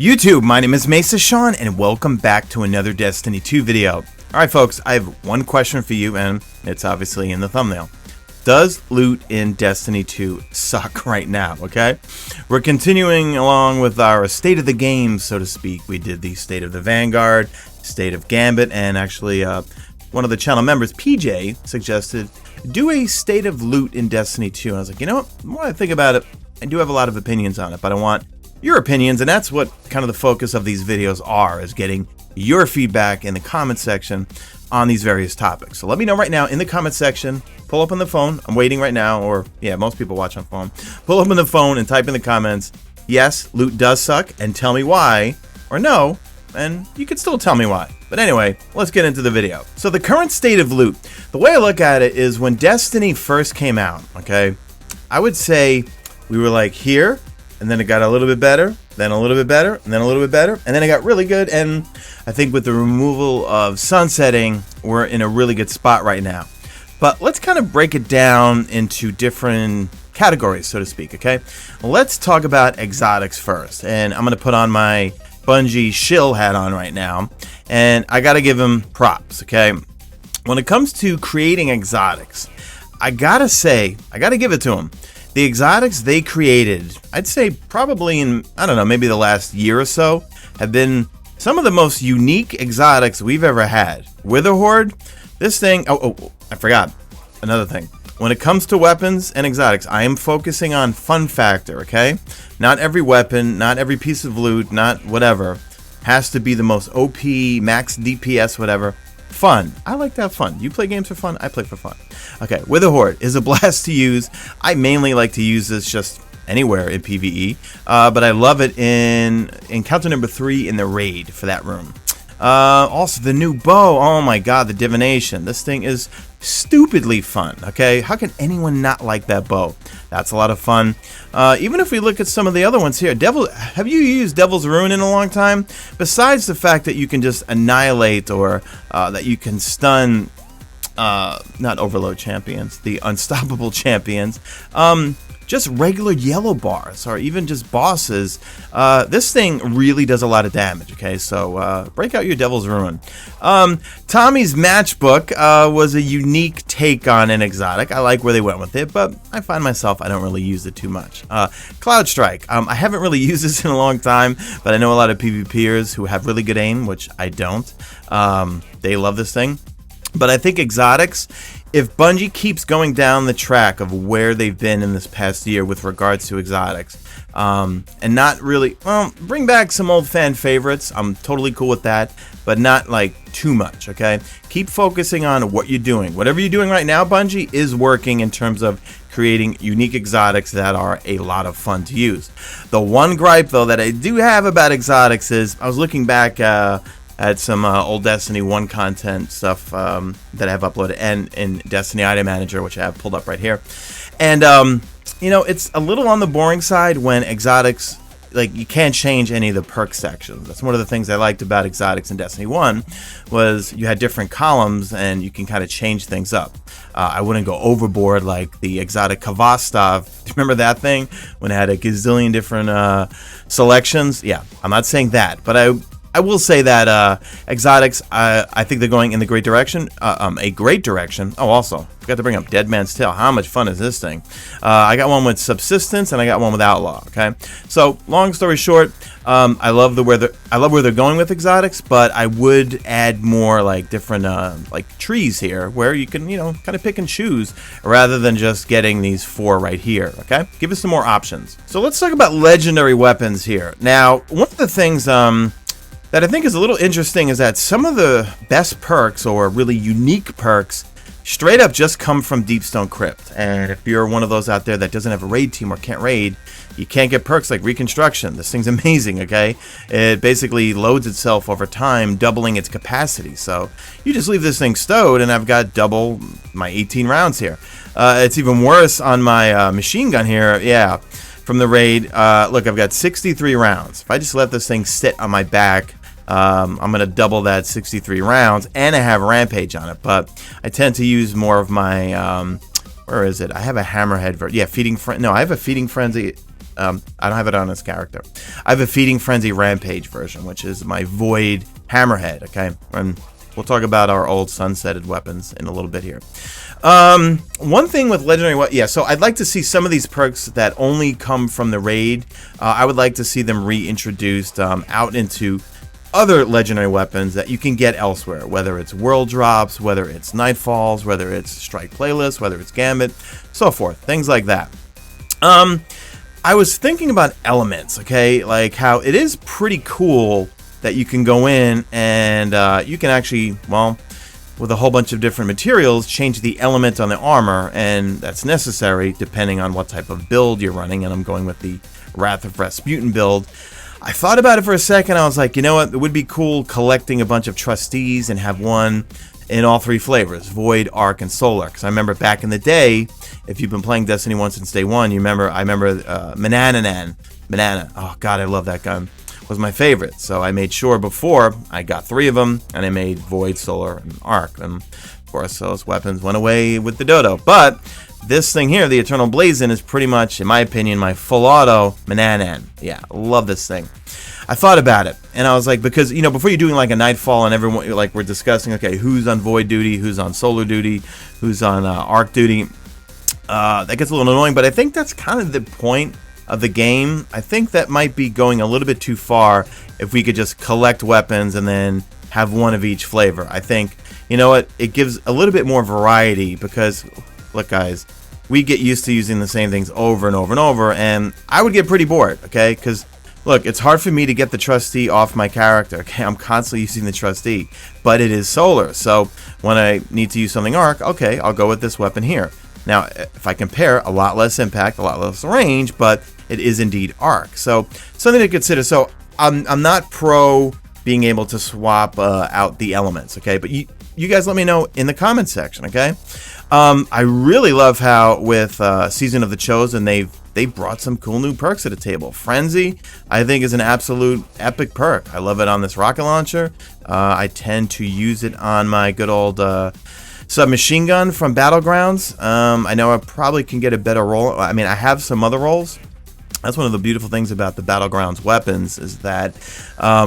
YouTube, my name is Mesa Sean, and welcome back to another Destiny 2 video. Alright folks, I have one question for you, and it's obviously in the thumbnail. Does loot in Destiny 2 suck right now, okay? We're continuing along with our state of the game, so to speak. We did the state of the Vanguard, state of Gambit, and actually one of the channel members, PJ, suggested do a state of loot in Destiny 2. And I was like, you know what, the more I think about it, I do have a lot of opinions on it, but I want your opinions, and that's what kind of the focus of these videos are, is getting your feedback in the comment section on these various topics. So let me know right now in the comment section. Pull up on the phone. I'm waiting right now, or yeah, most people watch on phone. Pull up on the phone and type in the comments, yes, loot does suck, and tell me why, or no, and you can still tell me why. But anyway, let's get into the video. So the current state of loot, the way I look at it is when Destiny first came out, okay, I would say we were like here, and then it got a little bit better, then a little bit better, and then a little bit better, and then it got really good. And I think with the removal of sunsetting, we're in a really good spot right now. But let's kind of break it down into different categories, so to speak, okay? Let's talk about exotics first. And I'm going to put on my Bungie shill hat on right now, and I got to give him props, okay? When it comes to creating exotics, I got to give it to him. The exotics they created, I'd say probably in, I don't know, maybe the last year or so, have been some of the most unique exotics we've ever had. Witherhoard, this thing, I forgot another thing. When it comes to weapons and exotics, I am focusing on fun factor, okay? Not every weapon, not every piece of loot, not whatever, has to be the most OP, max DPS, whatever. Fun. I like to have fun. You play games for fun, I play for fun. Okay, Witherhoard is a blast to use. I mainly like to use this just anywhere in PvE, but I love it in encounter number 3 in the raid for that room. Also the new bow, oh my god, the divination. This thing is stupidly fun, okay? How can anyone not like that bow? That's a lot of fun. Even if we look at some of the other ones here, have you used Devil's Ruin in a long time? Besides the fact that you can just annihilate, or that you can stun, not overload champions, the unstoppable champions, just regular yellow bars, or even just bosses, this thing really does a lot of damage, okay? So break out your Devil's Ruin. Tommy's matchbook was a unique take on an exotic. I like where they went with it, but I find myself I don't really use it too much. Cloud Strike, I haven't really used this in a long time, but I know a lot of PvPers who have really good aim, which I don't. They love this thing. But I think exotics, if Bungie keeps going down the track of where they've been in this past year with regards to exotics, and not really, well, bring back some old fan favorites, I'm totally cool with that, but not like too much, okay? Keep focusing on what you're doing. Whatever you're doing right now, Bungie, is working in terms of creating unique exotics that are a lot of fun to use. The one gripe, though, that I do have about exotics is, I was looking back at some old Destiny 1 content stuff that I have uploaded, and in Destiny Item Manager, which I have pulled up right here. And, you know, it's a little on the boring side when exotics, like, you can't change any of the perk sections. That's one of the things I liked about exotics in Destiny 1, was you had different columns and you can kind of change things up. I wouldn't go overboard like the exotic Kavastov. Do you remember that thing? When it had a gazillion different selections? Yeah, I'm not saying that, but I will say that exotics, I think they're going in the great direction, a great direction. Oh, also, forgot to bring up Dead Man's Tale. How much fun is this thing? I got one with Subsistence, and I got one with Outlaw, okay? So, long story short, I love where they're going with exotics, but I would add more, like, different, like, trees here, where you can, you know, kind of pick and choose, rather than just getting these 4 right here, okay? Give us some more options. So, let's talk about legendary weapons here. Now, one of the things, that I think is a little interesting is that some of the best perks, or really unique perks, straight up just come from Deepstone Crypt. And if you're one of those out there that doesn't have a raid team or can't raid, you can't get perks like Reconstruction. This thing's amazing, okay? It basically loads itself over time, doubling its capacity. So you just leave this thing stowed, and I've got double my 18 rounds here. It's even worse on my machine gun here, yeah, from the raid. Look, I've got 63 rounds. If I just let this thing sit on my back, I'm going to double that 63 rounds, and I have Rampage on it, but I tend to use more of my, where is it? I have a Hammerhead, I have a Feeding Frenzy I don't have it on this character. I have a Feeding Frenzy Rampage version, which is my Void Hammerhead, okay? And we'll talk about our old sunsetted weapons in a little bit here. One thing with legendary, so I'd like to see some of these perks that only come from the raid. I would like to see them reintroduced out into other legendary weapons that you can get elsewhere, whether it's world drops, whether it's nightfalls, whether it's strike playlists, whether it's gambit, so forth, things like that. I was thinking about elements, okay, like how it is pretty cool that you can go in and you can actually, well, with a whole bunch of different materials, change the element on the armor, and that's necessary depending on what type of build you're running, and I'm going with the Wrath of Rasputin build. I thought about it for a second. I was like, you know what, it would be cool collecting a bunch of trustees and have one in all three flavors, Void, Arc, and Solar. Because I remember back in the day, if you've been playing Destiny 1 since day one, I remember Manana. Oh god, I love that gun. Was my favorite, so I made sure before I got 3 of them, and I made Void, Solar, and Arc, and of course those weapons went away with the Dodo. But this thing here, the Eternal Blazon, is pretty much, in my opinion, my full auto Mananan. Yeah, love this thing. I thought about it, and I was like, because, you know, before you're doing like a Nightfall and everyone, like, we're discussing, okay, who's on Void duty, who's on Solar duty, who's on Arc duty, that gets a little annoying, but I think that's kind of the point of the game. I think that might be going a little bit too far if we could just collect weapons and then have one of each flavor. I think, you know what, it gives a little bit more variety, because, look guys, we get used to using the same things over and over and over, and I would get pretty bored, okay, because look, it's hard for me to get the trustee off my character, okay, I'm constantly using the trustee, but it is Solar, so when I need to use something Arc, okay, I'll go with this weapon here. Now, if I compare, a lot less impact, a lot less range, but it is indeed Arc. So, something to consider. So, I'm not pro being able to swap out the elements, okay? But you guys let me know in the comments section, okay? I really love how with Season of the Chosen, they brought some cool new perks to the table. Frenzy, I think, is an absolute epic perk. I love it on this rocket launcher. I tend to use it on my good old submachine gun from Battlegrounds. I know I probably can get a better roll. I mean, I have some other rolls. That's one of the beautiful things about the Battlegrounds weapons, is that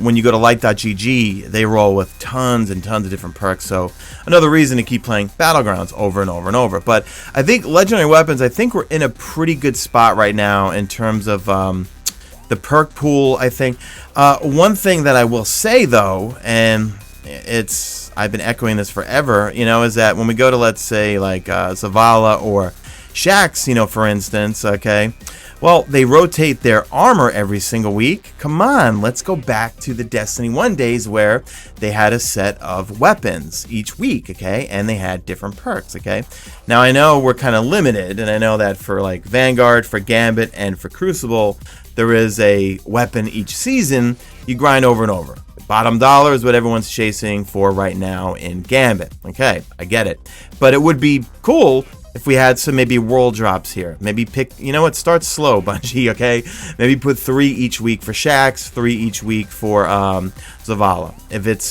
when you go to light.gg, they roll with tons and tons of different perks. So another reason to keep playing Battlegrounds over and over and over. But I think legendary weapons, I think we're in a pretty good spot right now in terms of the perk pool, I think. One thing that I will say, though, and I've been echoing this forever, you know, is that when we go to, let's say, like Zavala or Shaxx, you know, for instance, okay, well, they rotate their armor every single week. Come on, let's go back to the Destiny 1 days where they had a set of weapons each week, okay, and they had different perks, okay. Now, I know we're kind of limited, and I know that for, like, Vanguard, for Gambit, and for Crucible, there is a weapon each season you grind over and over. Bottom dollar is what everyone's chasing for right now in Gambit. Okay, I get it. But it would be cool if we had some maybe world drops here. Maybe pick, you know what, start slow, Bungie, okay? Maybe put 3 each week for Shaxx, 3 each week for Zavala. If it's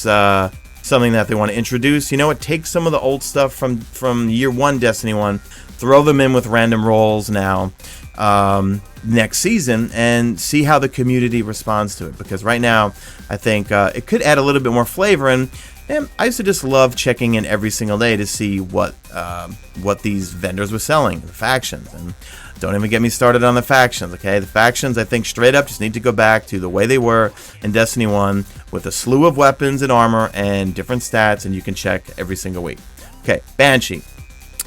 something that they want to introduce, you know what, take some of the old stuff from year 1 Destiny 1, throw them in with random rolls now next season, and see how the community responds to it. Because right now, I think it could add a little bit more flavor. And I used to just love checking in every single day to see what these vendors were selling, the factions. And don't even get me started on the factions, okay? The factions, I think, straight up just need to go back to the way they were in Destiny 1 with a slew of weapons and armor and different stats, and you can check every single week. Okay, Banshee.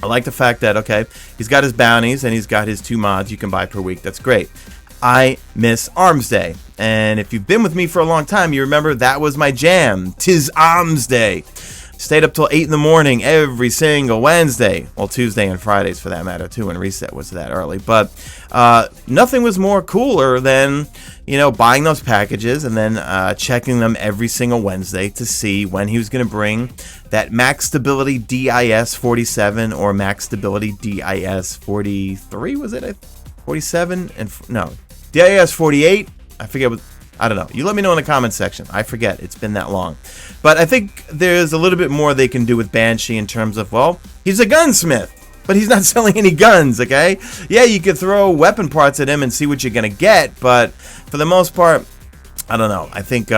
I like the fact that, okay, he's got his bounties and he's got his 2 mods you can buy per week. That's great. I miss Arms Day. And if you've been with me for a long time, you remember that was my jam. 'Tis Arms Day. Stayed up till 8 in the morning every single Wednesday. Well, Tuesday and Fridays for that matter, too, when Reset was that early. But nothing was more cooler than, you know, buying those packages and then checking them every single Wednesday to see when he was going to bring that Max Stability DIS 47 or Max Stability DIS 43, was it? 47? No, DIS 48? I forget what. I don't know. You let me know in the comments section. I forget. It's been that long. But I think there's a little bit more they can do with Banshee in terms of, well, he's a gunsmith. but he's not selling any guns, okay? Yeah, you could throw weapon parts at him and see what you're going to get, but for the most part, I don't know. I think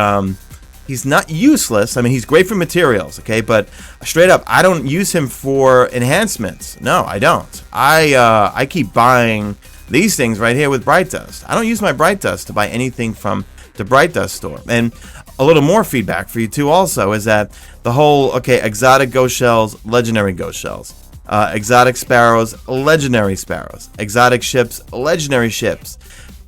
he's not useless. I mean, he's great for materials, okay? But straight up, I don't use him for enhancements. No, I don't. I keep buying these things right here with Bright Dust. I don't use my Bright Dust to buy anything from the Bright Dust store. And a little more feedback for you too also is that the whole, okay, exotic ghost shells, legendary ghost shells. Exotic sparrows, legendary sparrows. Exotic ships, legendary ships.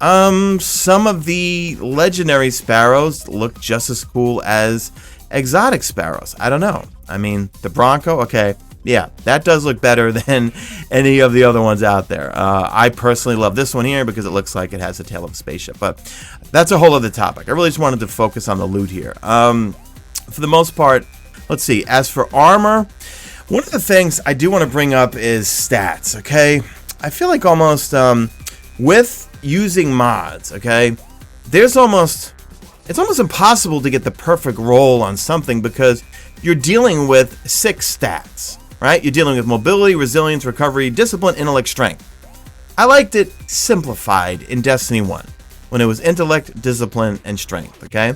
Some of the legendary sparrows look just as cool as exotic sparrows. I don't know. I mean, the Bronco, okay, yeah, that does look better than any of the other ones out there. I personally love this one here because it looks like it has the tail of a spaceship, but that's a whole other topic. I really just wanted to focus on the loot here. For the most part, let's see. As for armor, one of the things I do want to bring up is stats, okay? I feel like almost, with using mods, okay, it's almost impossible to get the perfect roll on something because you're dealing with 6 stats, right? You're dealing with mobility, resilience, recovery, discipline, intellect, strength. I liked it simplified in Destiny 1 when it was intellect, discipline, and strength, okay?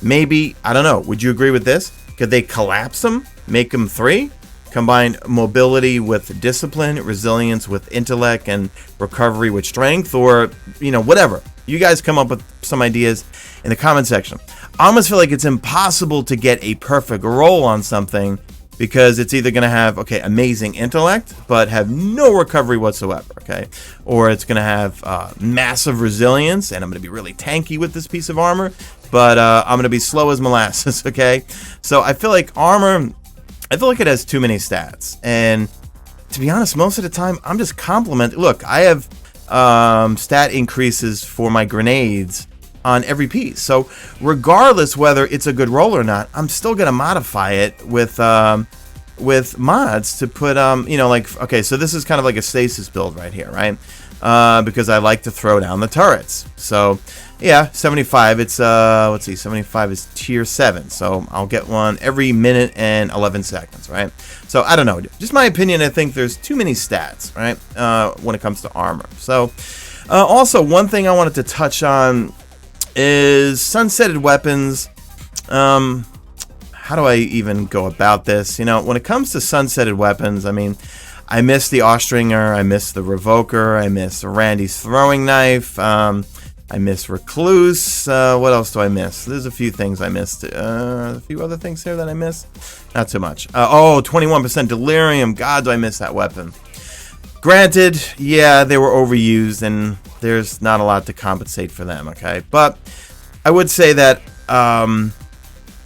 Maybe, I don't know, would you agree with this? Could they collapse them, make them 3? Combine mobility with discipline, resilience with intellect, and recovery with strength, or, you know, whatever. You guys come up with some ideas in the comment section. I almost feel like it's impossible to get a perfect roll on something because it's either going to have, okay, amazing intellect, but have no recovery whatsoever, okay? Or it's going to have massive resilience, and I'm going to be really tanky with this piece of armor, but I'm going to be slow as molasses, okay? So I feel like armor, I feel like it has too many stats, and to be honest, most of the time, I'm just complimenting. Look, I have stat increases for my grenades on every piece, so regardless whether it's a good roll or not, I'm still gonna modify it with mods to put you know, like, okay, so this is kind of like a stasis build right here, right? Because I like to throw down the turrets. So yeah, 75, it's let's see, 75 is tier 7, so I'll get one every minute and 11 seconds, right? So I don't know, just my opinion, I think there's too many stats, right, when it comes to armor. So also, one thing I wanted to touch on is sunsetted weapons. How do I even go about this? You know, when it comes to sunsetted weapons, I mean, I miss the Austringer, I miss the Revoker, I miss Randy's throwing knife, I miss Recluse. What else do I miss? There's a few things I missed. A few other things here that I missed. Not too much. Oh, 21% Delirium. God, do I miss that weapon. Granted, yeah, they were overused, and there's not a lot to compensate for them, okay? But I would say that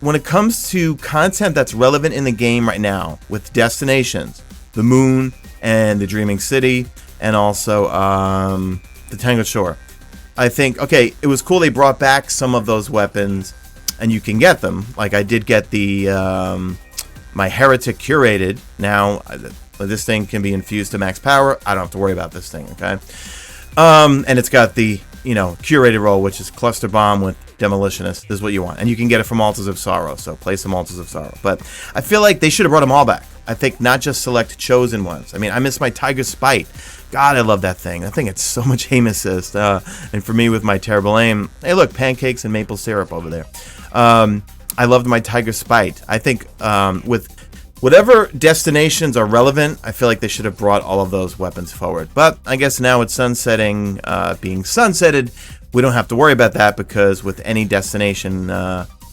when it comes to content that's relevant in the game right now, with destinations, the moon and the Dreaming City, and also the Tangled Shore, I think, okay, it was cool they brought back some of those weapons, and you can get them. Like, I did get the my Heretic Curated. Now, this thing can be infused to max power. I don't have to worry about this thing, okay? And it's got the, you know, curated role, which is Cluster Bomb with Demolitionist. This is what you want. And you can get it from Altars of Sorrow, so play some Altars of Sorrow. But I feel like they should have brought them all back. I think not just select chosen ones. I mean, I miss my Tiger Spite. God, I love that thing. I think it's so much aim assist. And for me, with my terrible aim, hey, look, pancakes and maple syrup over there. I loved my Tiger Spite. I think with whatever destinations are relevant, I feel like they should have brought all of those weapons forward. But I guess now with sunsetting being sunsetted, we don't have to worry about that, because with any destination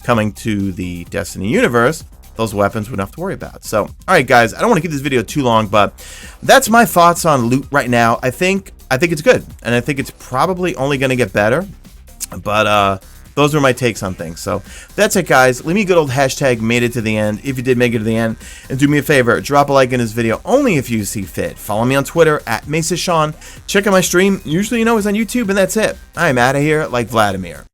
coming to the Destiny universe, those weapons we don't have to worry about. So, all right, guys, I don't want to keep this video too long, but that's my thoughts on loot right now. I think it's good, and I think it's probably only going to get better. But those are my takes on things. So that's it, guys. Leave me a good old hashtag made it to the end if you did make it to the end. And do me a favor, drop a like in this video only if you see fit. Follow me on Twitter at Mesa Sean. Check out my stream. Usually, you know, it's on YouTube, and that's it. I'm out of here like Vladimir.